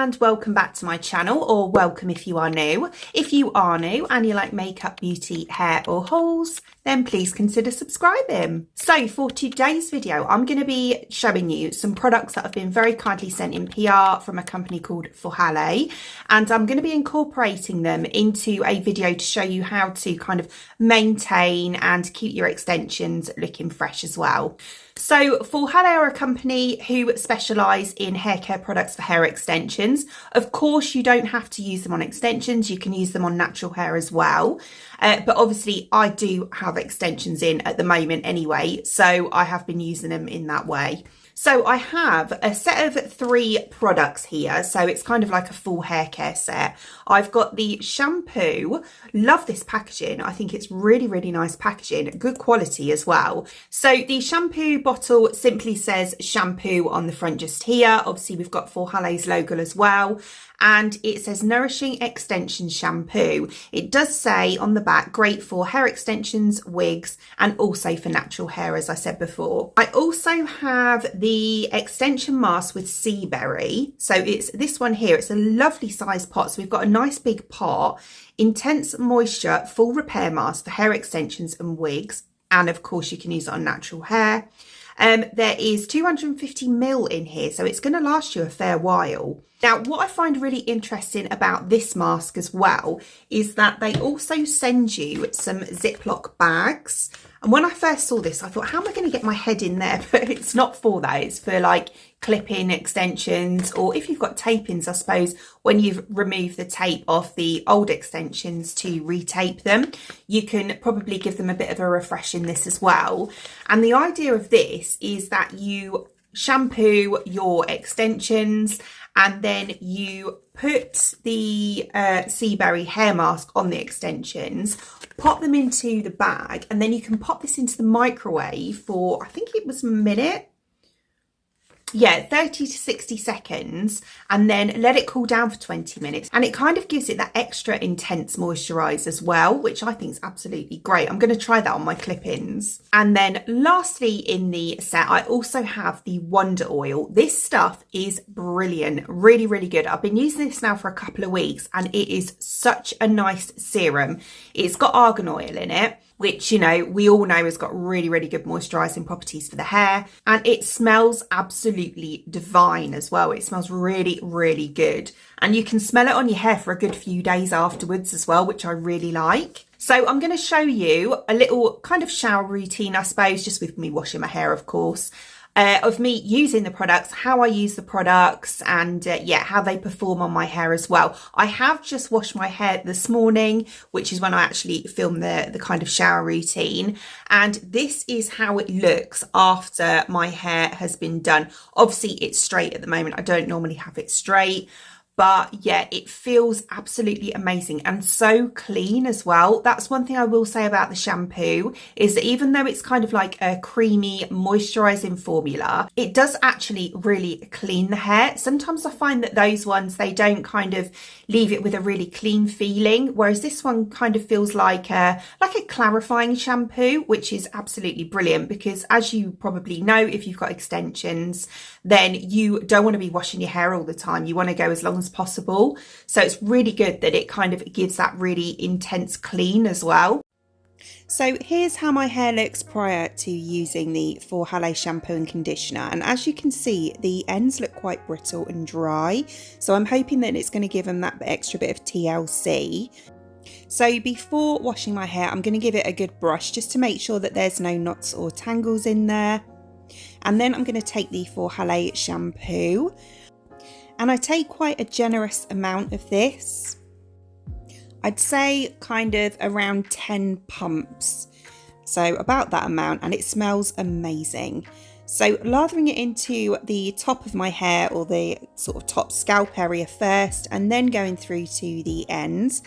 and welcome back to my channel, or welcome if you are new. If you are new and you like makeup, beauty, hair or hauls, then please consider subscribing. So for today's video, I'm going to be showing you some products that have been very kindly sent in PR from a company called FORHALLE, and I'm going to be incorporating them into a video to show you how to kind of maintain and keep your extensions looking fresh as well. So FORHALLE are a company who specialise in hair care products for hair extensions. Of course, you don't have to use them on extensions. You can use them on natural hair as well. But obviously, I do have extensions in at the moment anyway, so I have been using them in that way. So I have a set of 3 products here. So it's kind of like a full hair care set. I've got the shampoo. Love this packaging. I think it's really, really nice packaging. Good quality as well. So the shampoo bottle simply says shampoo on the front just here. Obviously, we've got FORHALLE's logo as well. And it says Nourishing Extension Shampoo. It does say on the back, great for hair extensions, wigs, and also for natural hair, as I said before. I also have the extension mask with sea berry. So it's this one here. It's a lovely size pot. So we've got a nice big pot, intense moisture, full repair mask for hair extensions and wigs. And of course, you can use it on natural hair. There is 250 ml in here, so it's going to last you a fair while. Now, what I find really interesting about this mask as well is that they also send you some Ziploc bags. And when I first saw this, I thought, how am I going to get my head in there? But it's not for that. It's for like clip-in extensions, or if you've got tape-ins, I suppose, when you've removed the tape off the old extensions to retape them, you can probably give them a bit of a refresh in this as well. And the idea of this is that you shampoo your extensions and then you put the sea berry hair mask on the extensions, pop them into the bag, and then you can pop this into the microwave for, I think it was a minute. Yeah, 30 to 60 seconds, and then let it cool down for 20 minutes. And it kind of gives it that extra intense moisturize as well, which I think is absolutely great. I'm going to try that on my clip-ins. And then lastly in the set, I also have the Wonder Oil. This stuff is brilliant, really, really good. I've been using this now for a couple of weeks, and it is such a nice serum. It's got argan oil in it, which, you know, we all know has got really, really good moisturising properties for the hair. And it smells absolutely divine as well. It smells really, really good. And you can smell it on your hair for a good few days afterwards as well, which I really like. So I'm going to show you a little kind of shower routine, I suppose, just with me washing my hair, of course. Of me using the products, how I use the products, and yeah, how they perform on my hair as well. I have just washed my hair this morning, which is when I actually filmed the kind of shower routine. And this is how it looks after my hair has been done. Obviously, it's straight at the moment. I don't normally have it straight. But yeah, it feels absolutely amazing and so clean as well. That's one thing I will say about the shampoo, is that even though it's kind of like a creamy moisturising formula, it does actually really clean the hair. Sometimes I find that those ones, they don't kind of leave it with a really clean feeling, whereas this one kind of feels like a clarifying shampoo, which is absolutely brilliant, because as you probably know, if you've got extensions, then you don't want to be washing your hair all the time. You want to go as long as possible. So it's really good that it kind of gives that really intense clean as well. So here's how my hair looks prior to using the FORHALLE shampoo and conditioner. And as you can see, the ends look quite brittle and dry. So I'm hoping that it's going to give them that extra bit of TLC. So before washing my hair, I'm going to give it a good brush just to make sure that there's no knots or tangles in there. And then I'm going to take the FORHALLE shampoo. And I take quite a generous amount of this. I'd say kind of around 10 pumps. So about that amount, and it smells amazing. So lathering it into the top of my hair, or the sort of top scalp area first, and then going through to the ends.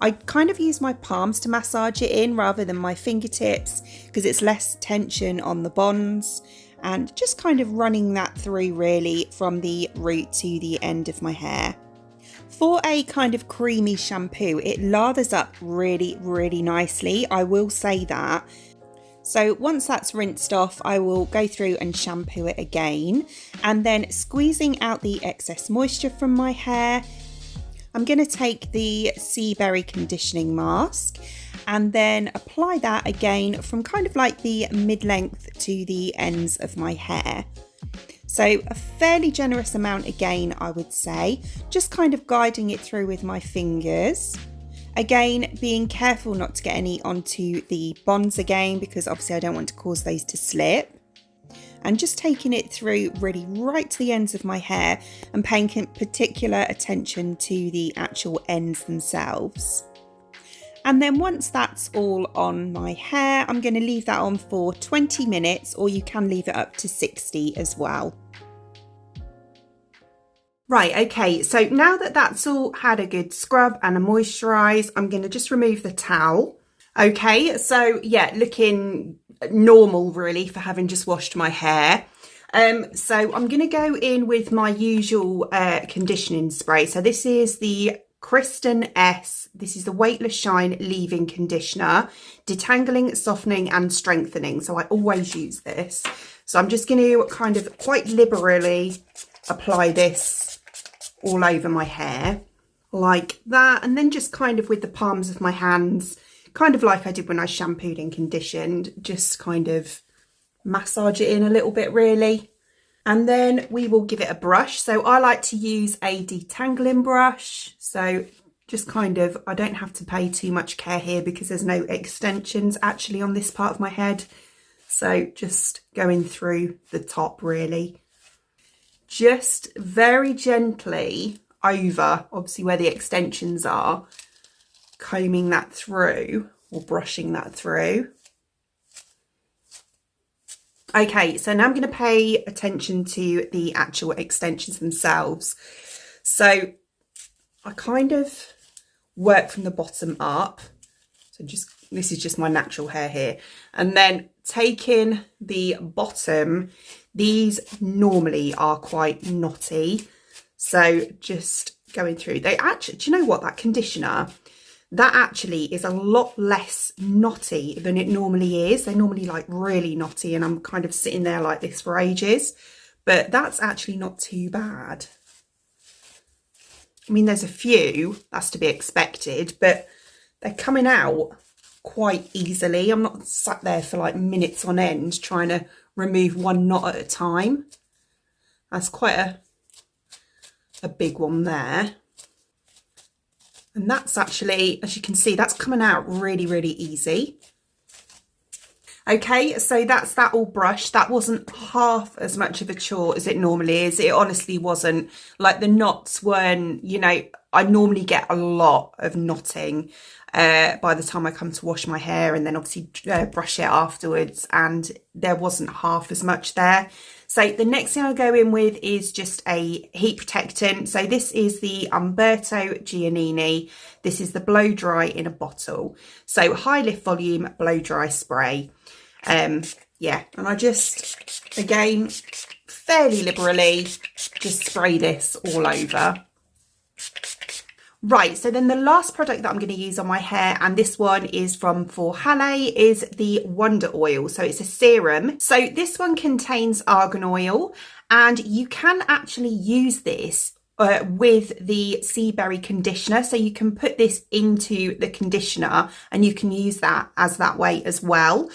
I kind of use my palms to massage it in rather than my fingertips, because it's less tension on the bonds. And just kind of running that through really from the root to the end of my hair. For a kind of creamy shampoo, it lathers up really, really nicely. I will say that. So once that's rinsed off, I will go through and shampoo it again, and then squeezing out the excess moisture from my hair, I'm going to take the Sea Berry conditioning mask and then apply that again from kind of like the mid-length to the ends of my hair. So a fairly generous amount again, I would say, just kind of guiding it through with my fingers. Again, being careful not to get any onto the bonds again, because obviously I don't want to cause those to slip. And just taking it through really right to the ends of my hair and paying particular attention to the actual ends themselves. And then once that's all on my hair, I'm going to leave that on for 20 minutes, or you can leave it up to 60 as well. Right, okay, so now that that's all had a good scrub and a moisturise, I'm going to just remove the towel. Okay, so yeah, looking normal really for having just washed my hair. So I'm going to go in with my usual conditioning spray. So this is the Kristen S. This is the Weightless Shine Leave-In Conditioner, detangling, softening and strengthening. So I always use this. So I'm just going to kind of quite liberally apply this all over my hair like that, and then just kind of with the palms of my hands, kind of like I did when I shampooed and conditioned, just kind of massage it in a little bit really. And then we will give it a brush. So I like to use a detangling brush, so just kind of, I don't have to pay too much care here because there's no extensions actually on this part of my head, so just going through the top really, just very gently over, obviously where the extensions are, combing that through or brushing that through. Okay, so now I'm going to pay attention to the actual extensions themselves. So I kind of work from the bottom up. So just, this is just my natural hair here. And then taking the bottom, these normally are quite knotty. So just going through, they actually, do you know what, that conditioner, that actually is a lot less knotty than it normally is. They're normally like really knotty and I'm kind of sitting there like this for ages, but that's actually not too bad. I mean, there's a few, that's to be expected, but they're coming out quite easily. I'm not sat there for like minutes on end trying to remove one knot at a time. That's quite a big one there. And that's actually, as you can see, that's coming out really, really easy. Okay, so that's that all brushed. That wasn't half as much of a chore as it normally is. It honestly wasn't. Like the knots weren't, you know, I normally get a lot of knotting by the time I come to wash my hair and then obviously brush it afterwards, and there wasn't half as much there. So the next thing I go in with is just a heat protectant. So this is the Umberto Giannini. This is the blow dry in a bottle. So high lift volume blow dry spray. Yeah, and I just, again, fairly liberally just spray this all over. Right, so then the last product that I'm going to use on my hair, and this one is from FORHALLE, is the Wonder Oil. So it's a serum. So this one contains argan oil, and you can actually use this with the Sea Berry conditioner. So you can put this into the conditioner and you can use that as that way as well.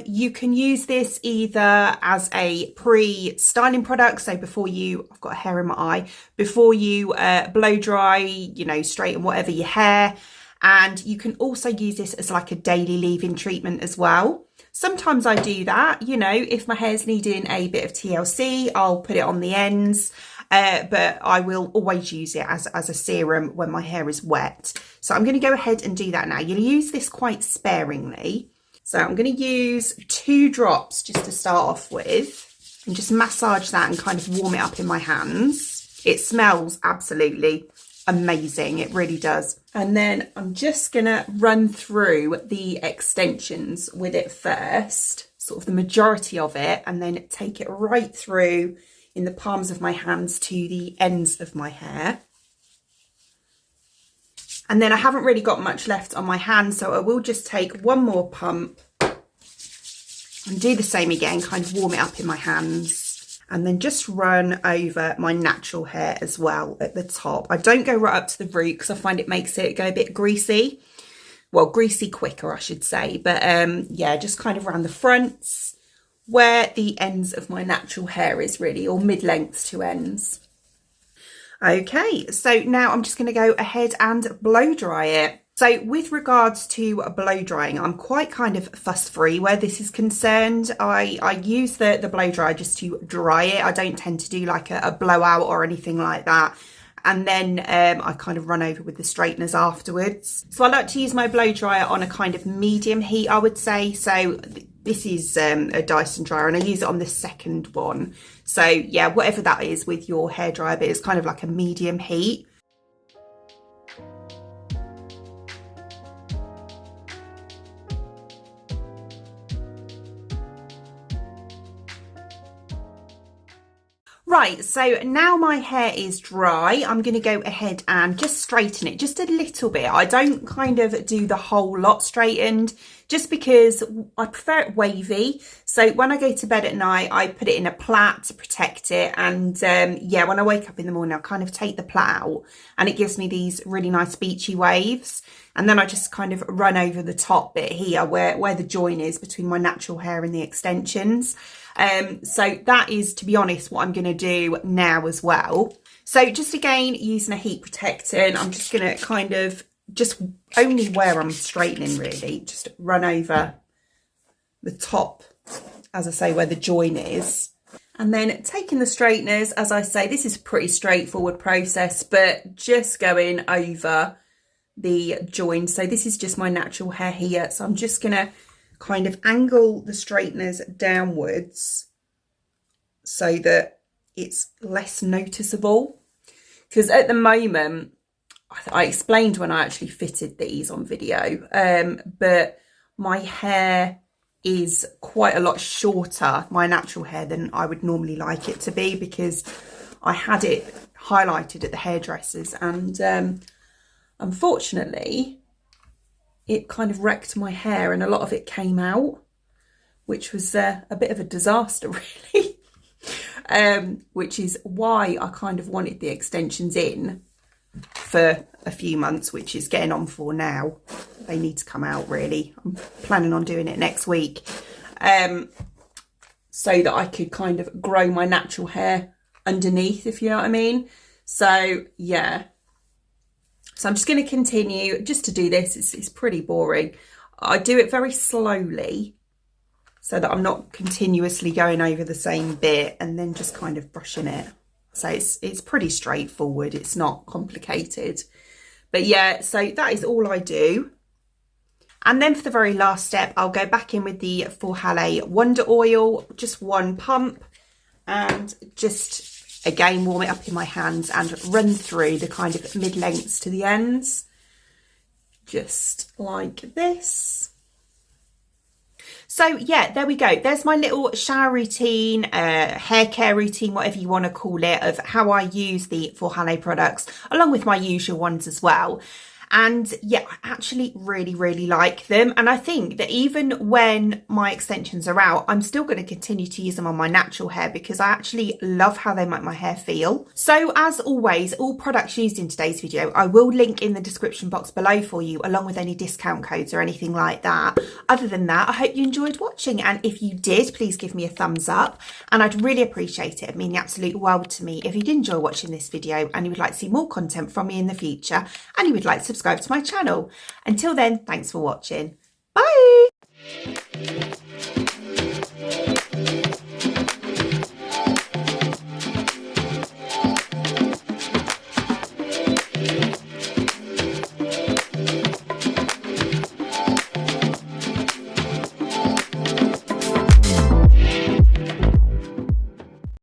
You can use this either as a pre-styling product, so before you, I've got a hair in my eye, before you blow dry, you know, straighten whatever your hair, and you can also use this as like a daily leave-in treatment as well. Sometimes I do that, you know, if my hair's needing a bit of TLC, I'll put it on the ends, but I will always use it as a serum when my hair is wet. So I'm going to go ahead and do that now. You'll use this quite sparingly. So I'm going to use 2 drops just to start off with and just massage that and kind of warm it up in my hands. It smells absolutely amazing. It really does. And then I'm just going to run through the extensions with it first, sort of the majority of it, and then take it right through in the palms of my hands to the ends of my hair. And then I haven't really got much left on my hand, so I will just take one more pump And do the same again, kind of warm it up in my hands. And then just run over my natural hair as well at the top. I don't go right up to the root because I find it makes it go a bit greasy. Well, greasy quicker, I should say. But yeah, just kind of around the fronts where the ends of my natural hair is really, or mid-length to ends. Okay, so now I'm just going to go ahead and blow dry it. So with regards to blow drying, I'm quite kind of fuss free where this is concerned. I use the blow dryer just to dry it. I don't tend to do like a blowout or anything like that. And then I kind of run over with the straighteners afterwards. So I like to use my blow dryer on a kind of medium heat, I would say. So this is a Dyson dryer and I use it on the second one. So yeah, whatever that is with your hairdryer, but it's kind of like a medium heat. Right, so now my hair is dry, I'm going to go ahead and just straighten it just a little bit. I don't kind of do the whole lot straightened just because I prefer it wavy. So when I go to bed at night, I put it in a plait to protect it. And yeah, when I wake up in the morning, I kind of take the plait out and it gives me these really nice beachy waves. And then I just kind of run over the top bit here where the join is between my natural hair and the extensions. So that is, to be honest, what I'm going to do now as well. So just again, using a heat protectant, I'm just going to kind of just only where I'm straightening really, just run over the top, as I say, where the join is. And then taking the straighteners, as I say, this is a pretty straightforward process, but just going over the join. So this is just my natural hair here. So I'm just going to kind of angle the straighteners downwards so that it's less noticeable, because at the moment I explained when I actually fitted these on video, but my hair is quite a lot shorter, my natural hair, than I would normally like it to be, because I had it highlighted at the hairdressers and unfortunately it kind of wrecked my hair and a lot of it came out, which was a bit of a disaster really. Which is why I kind of wanted the extensions in for a few months, which is getting on for now. They need to come out really. I'm planning on doing it next week, so that I could kind of grow my natural hair underneath, if you know what I mean. So yeah. So I'm just going to continue just to do this. It's pretty boring. I do it very slowly so that I'm not continuously going over the same bit and then just kind of brushing it. So it's pretty straightforward. It's not complicated. But yeah, so that is all I do. And then for the very last step, I'll go back in with the FORHALLE Wonder Oil, just one pump, and just again warm it up in my hands and run through the kind of mid-lengths to the ends, just like this. So yeah, there we go. There's my little shower routine, hair care routine, whatever you want to call it, of how I use the FORHALLE products, along with my usual ones as well. And yeah, I actually really like them. And I think that even when my extensions are out, I'm still going to continue to use them on my natural hair because I actually love how they make my hair feel. So as always, all products used in today's video, I will link in the description box below for you, along with any discount codes or anything like that. Other than that, I hope you enjoyed watching. And if you did, please give me a thumbs up. And I'd really appreciate it. It'd mean the absolute world to me if you did enjoy watching this video and you would like to see more content from me in the future and you would like to subscribe to my channel. Until then, thanks for watching. Bye!